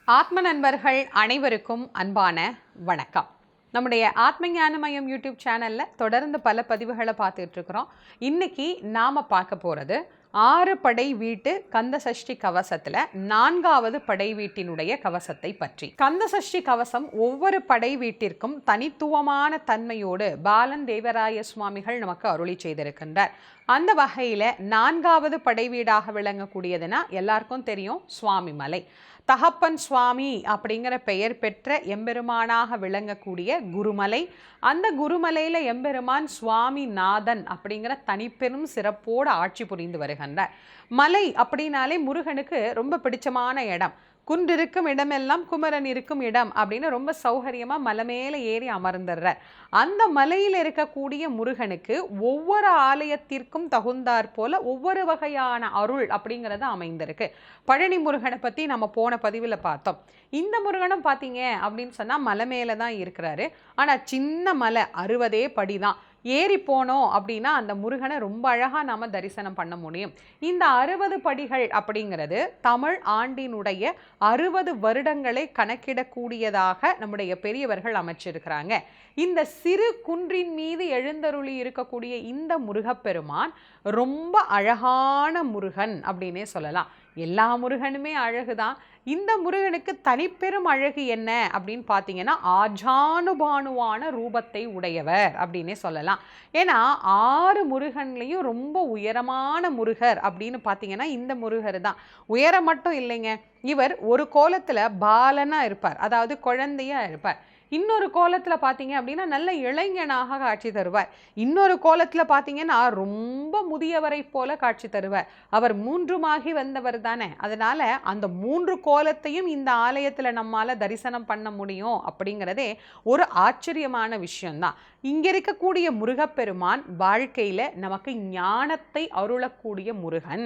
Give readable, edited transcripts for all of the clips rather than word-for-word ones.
ஆத்ம நண்பர்கள் அனைவருக்கும் அன்பான வணக்கம். நம்முடைய ஆத்ம ஞானமயம் யூடியூப் சேனலில் தொடர்ந்து பல பதிவுகளை பார்த்துட்டு இருக்கிறோம். இன்னைக்கு நாம் பார்க்க போகிறது 6 படை வீட்டு கந்த சஷ்டி கவசத்தில் 4வது படை வீட்டினுடைய கவசத்தை பற்றி. கந்த சஷ்டி கவசம் ஒவ்வொரு படை வீட்டிற்கும் தனித்துவமான தன்மையோடு பாலன் தேவராய சுவாமிகள் நமக்கு அருளி செய்திருக்கின்றார். அந்த வகையில் 4வது படை வீடாக விளங்கக்கூடியதுன்னா எல்லாருக்கும் தெரியும், சுவாமி மலை. தகப்பன் சுவாமி அப்படிங்கிற பெயர் பெற்ற எம்பெருமானாக விளங்கக்கூடிய குருமலை. அந்த குருமலையில் எம்பெருமான் சுவாமிநாதன் அப்படிங்கிற தனிப்பெரும் சிறப்போடு ஆட்சி புரிந்து வருகின்றார். மலை அப்படின்னாலே முருகனுக்கு ரொம்ப பிடிச்சமான இடம். குன்றிருக்கும் இடமெல்லாம் குமரன் இருக்கும் இடம் அப்படின்னு ரொம்ப சௌகரியமாக மலை மேலே ஏறி அமர்ந்துடுறார். அந்த மலையில் இருக்கக்கூடிய முருகனுக்கு ஒவ்வொரு ஆலயத்திற்கும் தகுந்தாற் போல ஒவ்வொரு வகையான அருள் அப்படிங்கிறது அமைந்திருக்கு. பழனி முருகனை பற்றி நம்ம போன பதிவில் பார்த்தோம். இந்த முருகனும் பார்த்தீங்க அப்படின்னு சொன்னால் மலை மேலே தான் இருக்கிறாரு. ஆனால் சின்ன மலை 60 படி தான். ஏறி போனோம் அப்படின்னா அந்த முருகனை ரொம்ப அழகாக நாம் தரிசனம் பண்ண முடியும். இந்த 60 படிகள் அப்படிங்கிறது தமிழ் ஆண்டினுடைய 60 வருடங்களை கணக்கிடக்கூடியதாக நம்முடைய பெரியவர்கள் அமைச்சிருக்கிறாங்க. இந்த சிறு குன்றின் மீது எழுந்தருளி இருக்கக்கூடிய இந்த முருகப்பெருமான் ரொம்ப அழகான முருகன் அப்படின்னே சொல்லலாம். எல்லா முருகனுமே அழகுதான். இந்த முருகனுக்கு தனிப்பெரும் அழகு என்ன அப்படின்னு பார்த்தீங்கன்னா ஆஜானுபானுவான ரூபத்தை உடையவர் அப்படின்னே சொல்லலாம். ஏன்னா 6 முருகன்லையும் ரொம்ப உயரமான முருகர் அப்படின்னு பார்த்தீங்கன்னா இந்த முருகர் தான். உயரம் மட்டும் இல்லைங்க, இவர் ஒரு கோலத்தில் பாலனாக இருப்பார், அதாவது குழந்தையாக இருப்பார். இன்னொரு கோலத்தில் பார்த்தீங்க அப்படின்னா நல்ல இளைஞனாக காட்சி தருவார். இன்னொரு கோலத்தில் பார்த்தீங்கன்னா ரொம்ப முதியவரை போல காட்சி தருவார். அவர் 3மாகி வந்தவர் தானே. அதனால் அந்த 3 கோலத்தையும் இந்த ஆலயத்தில் நம்மால் தரிசனம் பண்ண முடியும் அப்படிங்கிறதே ஒரு ஆச்சரியமான விஷயம்தான். இங்கே இருக்கக்கூடிய முருகப்பெருமான் வாழ்க்கையில் நமக்கு ஞானத்தை அருளக்கூடிய முருகன்.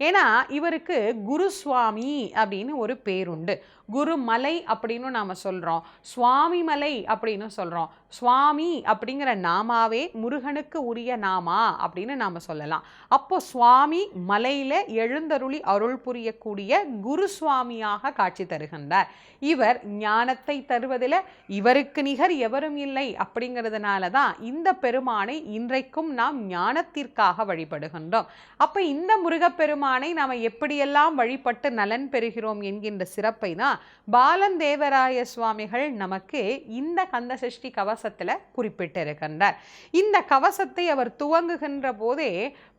ஏன்னா இவருக்கு குருசுவாமி அப்படின்னு ஒரு பேருண்டு. குருமலை அப்படின்னு நாம் சொல்கிறோம், சுவாமி மலை அப்படின்னு சொல்கிறோம். சுவாமி அப்படிங்கிற நாமாவே முருகனுக்கு உரிய நாமா அப்படின்னு நாம் சொல்லலாம். அப்போ சுவாமி மலையில் எழுந்தருளி அருள் புரியக்கூடிய குரு சுவாமியாக காட்சி தருகின்றார். இவர் ஞானத்தை தருவதில் இவருக்கு நிகர் எவரும் இல்லை அப்படிங்கிறதுனால தான் இந்த பெருமானை இன்றைக்கும் நாம் ஞானத்திற்காக வழிபடுகின்றோம். அப்போ இந்த முருகப்பெருமானை நாம் எப்படியெல்லாம் வழிபட்டு நலன் பெறுகிறோம் என்கின்ற சிறப்பை தான் பாலன் தேவராய சுவாமிகள் நமக்கு இந்த கந்த சஷ்டி கவசத்தில் குறிப்பிட்டிருக்கின்றார். இந்த கவசத்தை அவர் துவங்குகின்ற போதே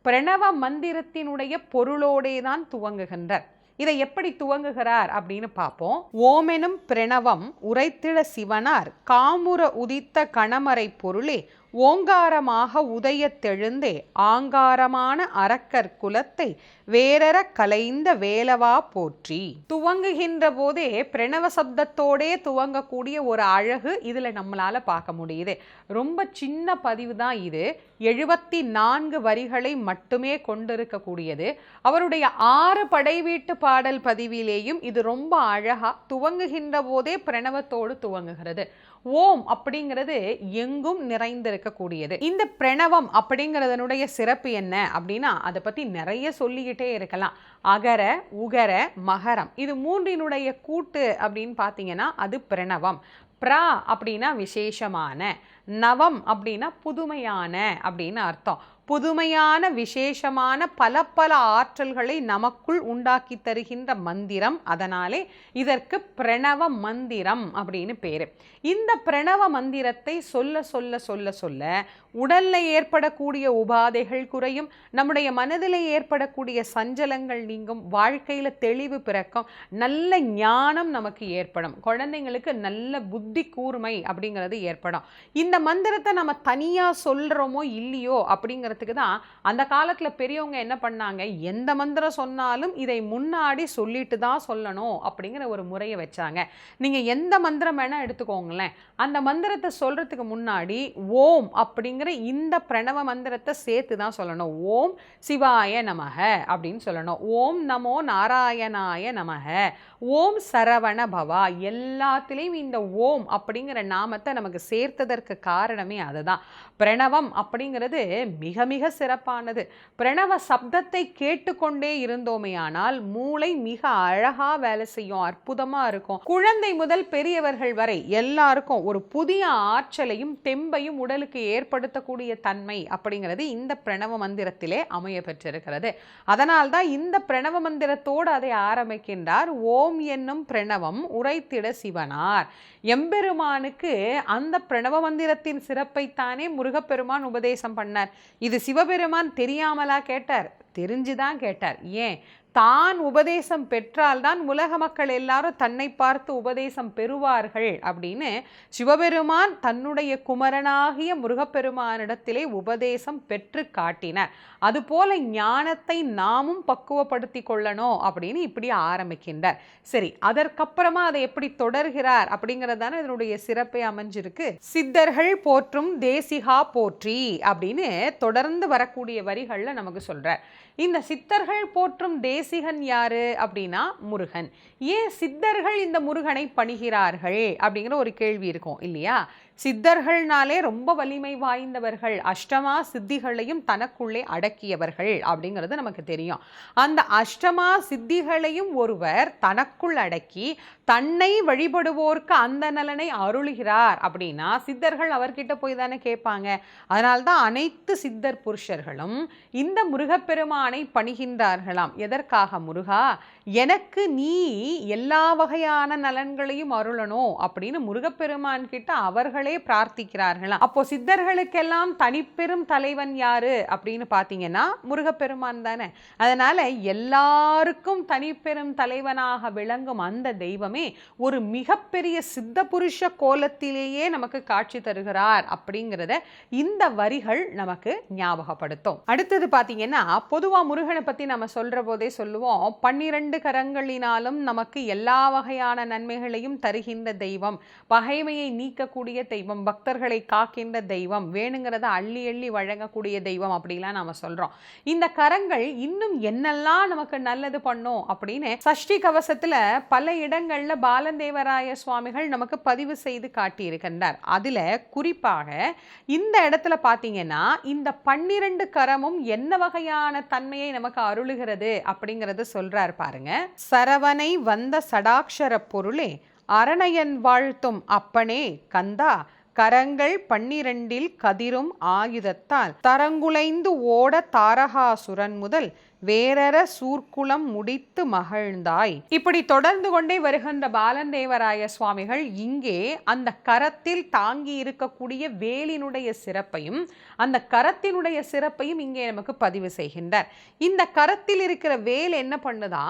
பிரணவ மந்திரத்தினுடைய பொருளோடே தான் துவங்குகின்றார். இதை எப்படி துவங்குகிறார் அப்படின்னு பார்ப்போம். ஓமெனும் பிரணவம் உரைத்திட சிவனார் காமுற உதித்த கணமறை பொருளே ஓங்காரமாக உதயத்தெழுந்தே ஆங்காரமான அரக்கர் குலத்தை வேறற கலைந்த வேலவா போற்றி. துவங்குகின்ற போதே பிரணவ சப்தத்தோடே துவங்கக்கூடிய ஒரு அழகு இதில் நம்மளால் பார்க்க முடியுது. ரொம்ப சின்ன பதிவு தான் இது. 74 வரிகளை மட்டுமே கொண்டிருக்கக்கூடியது. அவருடைய 6 படை வீட்டு பாடல் பதிவிலேயும் இது ரொம்ப அழகா துவங்குகின்ற போதே பிரணவத்தோடு துவங்குகிறது. ஓம் அப்படிங்கிறது எங்கும் நிறைந்திருக்கக்கூடியது. இந்த பிரணவம் அப்படிங்கிறதனுடைய சிறப்பு என்ன அப்படின்னா அதை பற்றி நிறைய சொல்லிக்கிட்டே இருக்கலாம். அகர உகர மகரம் இது 3னுடைய கூட்டு அப்படின்னு பார்த்தீங்கன்னா அது பிரணவம். பிரா அப்படின்னா விசேஷமான, நவம் அப்படின்னா புதுமையான அப்படின்னு அர்த்தம். புதுமையான விசேஷமான பல பல ஆற்றல்களை நமக்குள் உண்டாக்கி தருகின்ற மந்திரம். அதனாலே இதற்கு பிரணவ மந்திரம் அப்படின்னு பேரு. இந்த பிரணவ மந்திரத்தை சொல்ல சொல்ல சொல்ல சொல்ல உடல்ல ஏற்படக்கூடிய உபாதைகள் குறையும், நம்முடைய மனதில் ஏற்படக்கூடிய சஞ்சலங்கள் நீங்கும், வாழ்க்கையில தெளிவு பிறக்கும், நல்ல ஞானம் நமக்கு ஏற்படும், குழந்தைங்களுக்கு நல்ல புத்தி கூர்மை அப்படிங்கிறது ஏற்படும். இந்த மந்திரத்தை நம்ம தனியா சொல்றோமோ இல்லையோ அப்படிங்கிறதுக்கு தான் அந்த காலத்துல பெரியவங்க என்ன பண்ணாங்க, எந்த மந்திரம் சொன்னாலும் இதை முன்னாடி சொல்லிட்டு தான் சொல்லணும் அப்படிங்கிற ஒரு முறையை வச்சாங்க. நீங்க எந்த மந்திரம் வேணா எடுத்துக்கோங்களேன், அந்த மந்திரத்தை சொல்றதுக்கு முன்னாடி ஓம் அப்படிங்கிற இந்த பிரணவ மந்திரத்தை சேர்த்து தான் சொல்லணும். ஓம் சிவாய நமக அப்படின்னு சொல்லணும். ஓம் நமோ நாராயணாய நமக, ஓம் சரவண பவா. எல்லாத்திலையும் இந்த ஓம் அப்படிங்கிற நாமத்தை நமக்கு சேர்த்ததற்கு காரணமே அதுதான். பிரணவம் அப்படிங்கிறது மிக மிக சிறப்பானது. பிரணவ சப்தத்தை கேட்டுக்கொண்டே இருந்தோமேயானால் மூளை மிக அழகா வேலை செய்யும், அற்புதமா இருக்கும். குழந்தை முதல் பெரியவர்கள் வரை எல்லாருக்கும் ஒரு புதிய ஆற்றலையும் தெம்பையும் உடலுக்கு ஏற்படுத்தக்கூடிய தன்மை அப்படிங்கிறது இந்த பிரணவ மந்திரத்திலே அமைய பெற்றிருக்கிறது. அதனால்தான் இந்த பிரணவ மந்திரத்தோடு அதை ஆரம்பிக்கின்றார். ஓம் என்னும் பிரணவம் உரைத்திட சிவனார். எம்பெருமானுக்கு அந்த பிரணவ மந்திரத்தின் சிறப்பைத்தானே முருகப்பெருமான் உபதேசம் பண்ணார். இது சிவபெருமான் தெரியாமலா கேட்டார்? தெரிஞ்சுதான் கேட்டார். ஏன்? தான் உபதேசம் பெற்றால்தான் உலக மக்கள் எல்லாரும் தன்னை பார்த்து உபதேசம் பெறுவார்கள் அப்படின்னு சிவபெருமான் தன்னுடைய குமரனாகிய முருகப்பெருமானிடத்திலே உபதேசம் பெற்று காட்டினார். அதுபோல ஞானத்தை நாமும் பக்குவப்படுத்தி கொள்ளணும் அப்படின்னு இப்படி ஆரம்பிக்கின்றார். சரி, அதற்கப்புறமா அதை எப்படி தொடர்கிறார் அப்படிங்கிறதான இதனுடைய சிறப்பை அமைஞ்சிருக்கு. சித்தர்கள் போற்றும் தேசிகா போற்றி அப்படின்னு தொடர்ந்து வரக்கூடிய வரிகள்ல நமக்கு சொல்றார். இந்த சித்தர்கள் போற்றும் தேசிகன் யாரு அப்படின்னா முருகன். ஏன் சித்தர்கள் இந்த முருகனை பணிகிறார்கள் அப்படிங்கிற ஒரு கேள்வி இருக்கும் இல்லையா? சித்தர்கள்னாலே ரொம்ப வலிமை வாய்ந்தவர்கள், அஷ்டமா சித்திகளையும் தனக்குள்ளே அடக்கியவர்கள் அப்படிங்கிறது நமக்கு தெரியும். அந்த அஷ்டமா சித்திகளையும் ஒருவர் தனக்குள் அடக்கி தன்னை வழிபடுவோர்க்கு அந்த நலனை அருளுகிறார் அப்படின்னா சித்தர்கள் அவர்கிட்ட போய் தானே கேட்பாங்க. அதனால்தான் அனைத்து சித்தர் புருஷர்களும் இந்த முருகப்பெருமானை பணிகின்றார்களாம். எதற்காக? முருகா, எனக்கு நீ எல்லா வகையான நலன்களையும் அருளணும் அப்படின்னு முருகப்பெருமான் கிட்ட அவர்களே பிரார்த்திக்கிறார்களாம். அப்போ சித்தர்களுக்கெல்லாம் தனிப்பெரும் தலைவன் யாரு அப்படின்னு பார்த்தீங்கன்னா முருகப்பெருமான் தானே. அதனால எல்லாருக்கும் தனிப்பெரும் தலைவனாக விளங்கும் அந்த தெய்வமே ஒரு மிகப்பெரிய சித்த புருஷ கோலத்திலேயே நமக்கு காட்சி தருகிறார் அப்படிங்கிறத இந்த வரிகள் நமக்கு ஞாபகப்படுத்தும். அடுத்தது பார்த்தீங்கன்னா பொதுவா முருகனை பத்தி நம்ம சொல்ற போதே சொல்லுவோம், 12 கரங்களினாலும் நமக்கு எல்லா வகையான நன்மைகளையும் தருகின்ற தெய்வம், பகைமையை நீக்கக்கூடிய தெய்வம், பக்தர்களை காக்கின்ற தெய்வம், வேணுங்கிறத அள்ளி அள்ளி வழங்கக்கூடிய தெய்வம் அப்படிலாம் நாம சொல்றோம். இந்த கரங்கள் இன்னும் என்னெல்லாம் நமக்கு நல்லது பண்ணும் அப்படின்னு சஷ்டி கவசத்துல பல இடங்கள்ல பாலதேவராய சுவாமிகள் நமக்கு பதிவு செய்து காட்டியிருக்கின்றார். அதுல குறிப்பாக இந்த இடத்துல பார்த்தீங்கன்னா இந்த 12 கரமும் என்ன வகையான தன்மையை நமக்கு அருளுகிறது அப்படிங்கறது சொல்றார் பாருங்க. சரவணை வந்த சடாட்சர பொருளே, அரணையன் வாழ்த்தும் அப்பனே கந்தா, கரங்கள் 12 கதிரும் ஆயுதத்தால் தரங்குலைந்து ஓட தாரகாசுரன் முதல் வேரற சூர்க்குளம் முடித்து மகிழ்ந்தாய். இப்படி தொடர்ந்து கொண்டே வருகின்ற பாலதேவராய சுவாமிகள் இங்கே அந்த கரத்தில் தாங்கி இருக்கக்கூடிய வேலினுடைய சிறப்பையும் அந்த கரத்தினுடைய சிறப்பையும் இங்கே நமக்கு பதிவு செய்கின்றார். இந்த கரத்தில் இருக்கிற வேல் என்ன பண்ணுதா?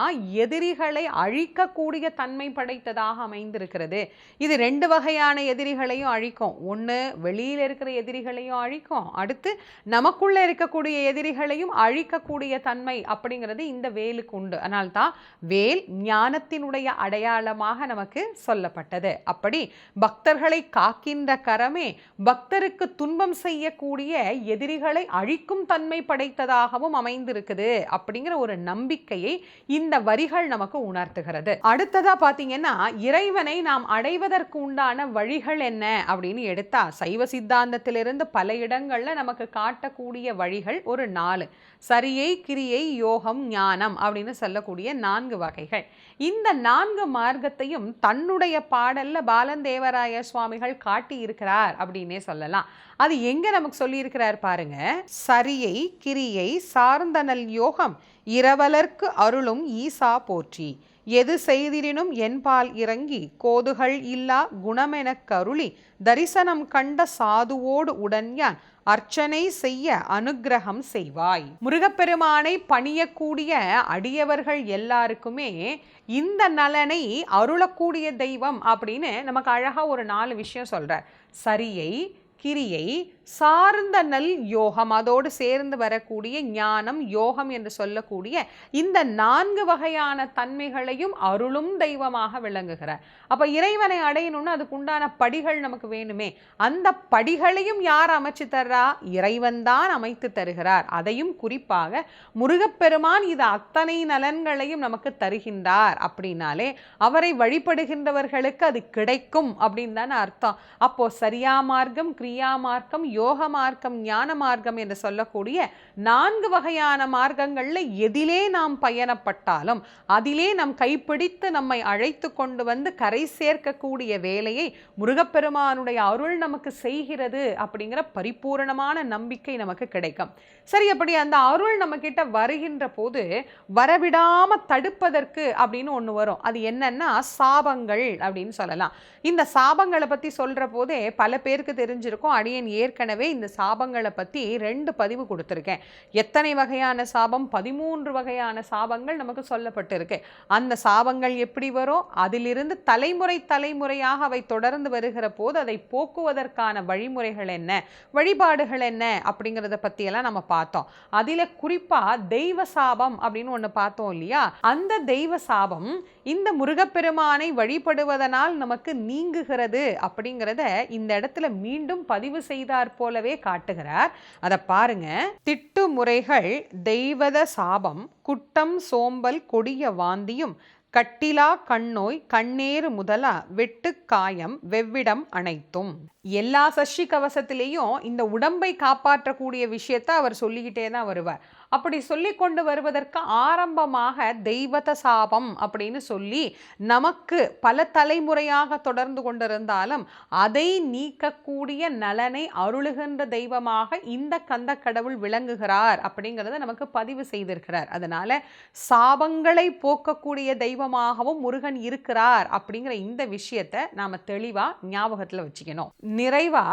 எதிரிகளை அழிக்கக்கூடிய தன்மை படைத்ததாக அமைந்திருக்கிறது. இது 2 வகையான எதிரிகளையும் அழிக்கும். ஒன்று வெளியில் இருக்கிற எதிரிகளையும் அழிக்கும், அடுத்து நமக்குள்ள இருக்கக்கூடிய எதிரிகளையும் அழிக்கக்கூடிய தன்மை அப்படிங்கிறது இந்த வேலுக்கு உண்டு. அதனால்தான் வேல் ஞானத்தினுடைய அடையாளமாக நமக்கு சொல்லப்பட்டது. அப்படி பக்தர்களை காக்கின்ற கரமே பக்தருக்கு துன்பம் செய்யக்கூடிய எதிரிகளை அழிக்கும் தன்மை படைத்ததாகவும் அமைந்திருக்குது அப்படிங்கிற ஒரு நம்பிக்கையை இந்த வரிகள் நமக்கு உணர்த்துகிறது. அடுத்ததா பாத்தீங்கன்னா இறைவனை நாம் அடைவதற்கு உண்டான வழிகள் என்ன அப்படின்னு எடுத்தா சைவ சித்தாந்தத்திலிருந்து பல இடங்கள்ல நமக்கு காட்டக்கூடிய வழிகள் ஒரு 4: சரியை, கிரியை, யோகம், ஞானம் அப்படின்னு சொல்லக்கூடிய 4 வகைகள். இந்த 4 மார்க்கத்தையும் தன்னுடைய பாடல்ல பாலதேவராய சுவாமிகள் காட்டி இருக்கிறார் அப்படின்னே சொல்லலாம். அது எங்க நமக்கு சொல்லி இருக்கிறார் பாருங்க. சரியை, கிரியை, சார்ந்தனல் யோகம், இரவலர்க்கு அருளும் ஈசா போற்றி, எது செய்திடினும் என்பால் இறங்கி கோதுகள் இல்லா குணமெனக் கருளி தரிசனம் கண்ட சாதுவோடு உடன்யான் அர்ச்சனை செய்ய அனுக்கிரகம் செய்வாய். முருகப்பெருமானை பணியக்கூடிய அடியவர்கள் எல்லாருக்குமே இந்த நலனை அருளக்கூடிய தெய்வம் அப்படின்னு நமக்கு அழகா ஒரு 4 விஷயம் சொல்றார். சரியை, கிரியை, சார்ந்த நல் யோகம், அதோடு சேர்ந்து வரக்கூடிய ஞானம், யோகம் என்று சொல்லக்கூடிய இந்த 4 வகையான தன்மைகளையும் அருளும் தெய்வமாக விளங்குகிறார். அப்ப இறைவனை அடையணும்னு அதுக்கு உண்டான படிகள் நமக்கு வேணுமே. அந்த படிகளையும் யார் அமைச்சு தர்றா? இறைவன் தான் அமைத்து தருகிறார். அதையும் குறிப்பாக முருகப்பெருமான் இது அத்தனை நலன்களையும் நமக்கு தருகின்றார் அப்படின்னாலே அவரை வழிபடுகின்றவர்களுக்கு அது கிடைக்கும் அப்படின்னு தானே அர்த்தம். அப்போ சரியா மார்க்கம், கிரியா மார்க்கம், யோக மார்க்கம், ஞான மார்க்கம் என்று சொல்லக்கூடிய 4 வகையான மார்க்கங்கள்ல எதிலே நாம் பயணப்பட்டாலும் அதிலே நம் கைப்பிடித்து நம்மை அழைத்து கொண்டு வந்து கரை சேர்க்கக்கூடிய வேலையை முருகப்பெருமானுடைய அருள் நமக்கு செய்கிறது அப்படிங்கிற பரிபூரணமான நம்பிக்கை நமக்கு கிடைக்கும். சரி, அப்படி அந்த அருள் நம்ம கிட்ட வருகின்ற போது வரவிடாம தடுப்பதற்கு அப்படின்னு ஒண்ணு வரும். அது என்னன்னா சாபங்கள் அப்படின்னு சொல்லலாம். இந்த சாபங்களை பத்தி சொல்ற போதே பல பேருக்கு தெரிஞ்சிருக்கும். அடியேன் ஏற்கனவே இந்த சாபங்களை பத்தி 2 பதிவு கொடுத்திருக்கேன். எத்தனை வகையான சாபம்? 13 வகையான சாபங்கள் நமக்கு சொல்லப்பட்டிருக்கு. அந்த சாபங்கள் எப்படி வரும், அதிலிருந்து தலைமுறையாக அவை தொடர்ந்து வருகிற போது அதை போக்குவதற்கான வழிமுறைகள் என்ன, வழிபாடுகள் என்ன அப்படிங்கிறத பத்தி எல்லாம் நம்ம பார்த்தோம். அதில குறிப்பா தெய்வ சாபம் அப்படின்னு ஒண்ணு பார்த்தோம் இல்லையா? அந்த தெய்வ சாபம் இந்த முருகப்பெருமானை வழிபடுவதனால் நமக்கு நீங்குகிறது அப்படிங்கிறத இந்த இடத்துல மீண்டும் பதிவு செய்தார் போலவே காட்டுகிறார். அதை பாருங்க. திட்டு முறைகள் தெய்வத சாபம், குட்டம் சோம்பல் கொடிய வாந்தியும், கட்டிலா கண்ணோய் கண்ணேறு முதலா வெட்டு காயம் வெவ்விடம் அனைத்தும். எல்லா சஷ்டி கவசத்திலையும் இந்த உடம்பை காப்பாற்றக்கூடிய விஷயத்தை அவர் சொல்லிக்கிட்டே தான் வருவார். அப்படி சொல்லி கொண்டு வருவதற்கு ஆரம்பமாக தெய்வத சாபம் அப்படின்னு சொல்லி நமக்கு பல தலைமுறையாக தொடர்ந்து கொண்டிருந்தாலும் அதை நீக்கக்கூடிய நலனை அருளுகின்ற தெய்வமாக இந்த கந்த கடவுள் விளங்குகிறார் அப்படிங்கிறத நமக்கு பதிவு செய்திருக்கிறார். அதனால சாபங்களை போக்கக்கூடிய தெய்வமாகவும் முருகன் இருக்கிறார் அப்படிங்கிற இந்த விஷயத்தை நாம தெளிவா ஞாபகத்துல வச்சுக்கணும். நிறைவா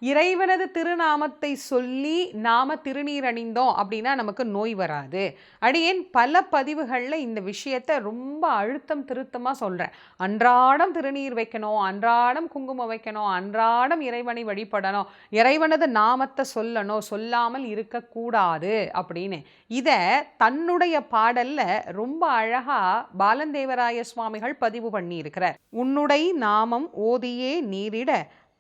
இறைவனது திருநாமத்தை சொல்லி நாம திருநீர் அணிந்தோம் அப்படின்னா நமக்கு நோய் வராது. அடியேன் பல பதிவுகளில் இந்த விஷயத்தை ரொம்ப அழுத்தம் திருத்தமாக சொல்கிறேன். அன்றாடம் திருநீர் வைக்கணும், அன்றாடம் குங்குமம் வைக்கணும், அன்றாடம் இறைவனை வழிபடணும், இறைவனது நாமத்தை சொல்லணும், சொல்லாமல் இருக்கக்கூடாது அப்படின்னு இதை தன்னுடைய பாடல்ல ரொம்ப அழகா பாலந்தேவராய சுவாமிகள் பதிவு பண்ணியிருக்கிறார். உன்னுடை நாமம் ஓதியே நீரிட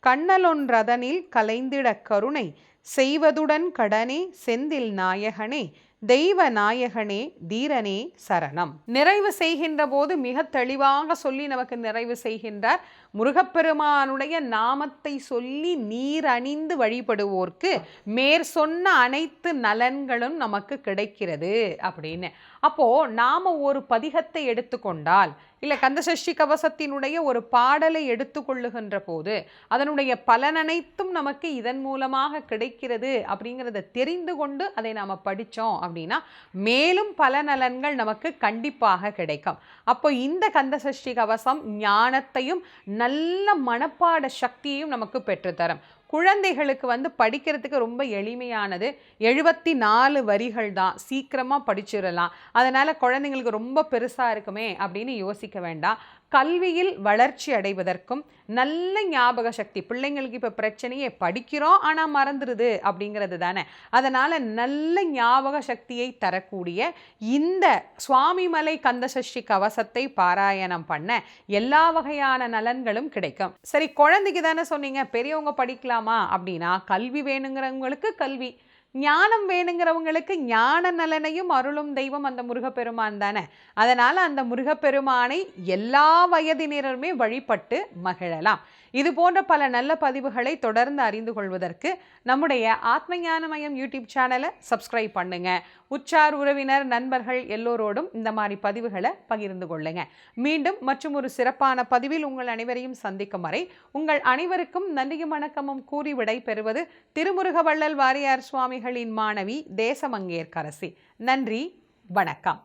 கண்ணலொன்றதனில் கலைந்திட கருணை செய்வதுடன் கடனே செந்தில் நாயகனே தெய்வ நாயகனே தீரனே சரணம். நிறைவு செய்கின்ற போது மிக தெளிவாக சொல்லி நமக்கு நிறைவு செய்கின்றார். முருகப்பெருமானுடைய நாமத்தை சொல்லி நீர் அணிந்து வழிபடுவோர்க்கு மேற் சொன்ன அனைத்து நலன்களும் நமக்கு கிடைக்கிறது அப்படின்னு. அப்போ நாம ஒரு பதிகத்தை எடுத்துக்கொண்டால் இல்லை கந்தசஷ்டி கவசத்தினுடைய ஒரு பாடலை எடுத்துக்கொள்ளுகின்ற போது அதனுடைய பலனனைத்தும் நமக்கு இதன் மூலமாக கிடைக்கிறது அப்படிங்கிறத தெரிந்து கொண்டு அதை நாம் படித்தோம் அப்படின்னா மேலும் பல நலன்கள் நமக்கு கண்டிப்பாக கிடைக்கும். அப்போ இந்த கந்தசஷ்டி கவசம் ஞானத்தையும் நல்ல மனப்பாட சக்தியையும் நமக்கு பெற்றுத்தரும். குழந்தைகளுக்கு படிக்கிறதுக்கு ரொம்ப எளிமையானது. 74 வரிகள் தான், சீக்கிரமாக படிச்சிடலாம். அதனால் குழந்தைங்களுக்கு ரொம்ப பெருசாக இருக்குமே அப்படின்னு யோசிக்க வேண்டாம். கல்வியில் வளர்ச்சி அடைவதற்கும் நல்ல ஞாபக சக்தி, பிள்ளைங்களுக்கு இப்போ பிரச்சனையே படிக்கிறோம் ஆனால் மறந்துடுது அப்படிங்கிறது தானே. அதனால் நல்ல ஞாபக சக்தியை தரக்கூடிய இந்த சுவாமிமலை கந்தசஷ்டி கவசத்தை பாராயணம் பண்ண எல்லா வகையான நலன்களும் கிடைக்கும். சரி, குழந்தைக்கு தானே சொன்னீங்க, பெரியவங்க படிக்கலாமா அப்படின்னா கல்வி வேணுங்கிறவங்களுக்கு கல்வி, ஞானம் வேணுங்கிறவங்களுக்கு ஞான நலனையும் அருளும் தெய்வம் அந்த முருகப்பெருமான் தானே. அதனால் அந்த முருகப்பெருமானை எல்லா வயதினருமே வழிபட்டு மகிழலாம். இது போன்ற பல நல்ல பதிவுகளை தொடர்ந்து அறிந்து கொள்வதற்கு நம்முடைய ஆத்ம ஞானமயம் யூடியூப் சேனலை சப்ஸ்கிரைப் பண்ணுங்க. உற்றார் உறவினர் நண்பர்கள் எல்லோரோடும் இந்த மாதிரி பதிவுகளை பகிர்ந்து கொள்ளுங்க. மீண்டும் மற்றும் ஒரு சிறப்பான பதிவில் உங்கள் அனைவரையும் சந்திக்கும் வரை உங்கள் அனைவருக்கும் நன்றியும் வணக்கமும் கூறி விடை பெறுவது திருமுருகவள்ளல் வாரியார் சுவாமிகளின் மாணவி தேசமங்கேற்கரசி. நன்றி, வணக்கம்.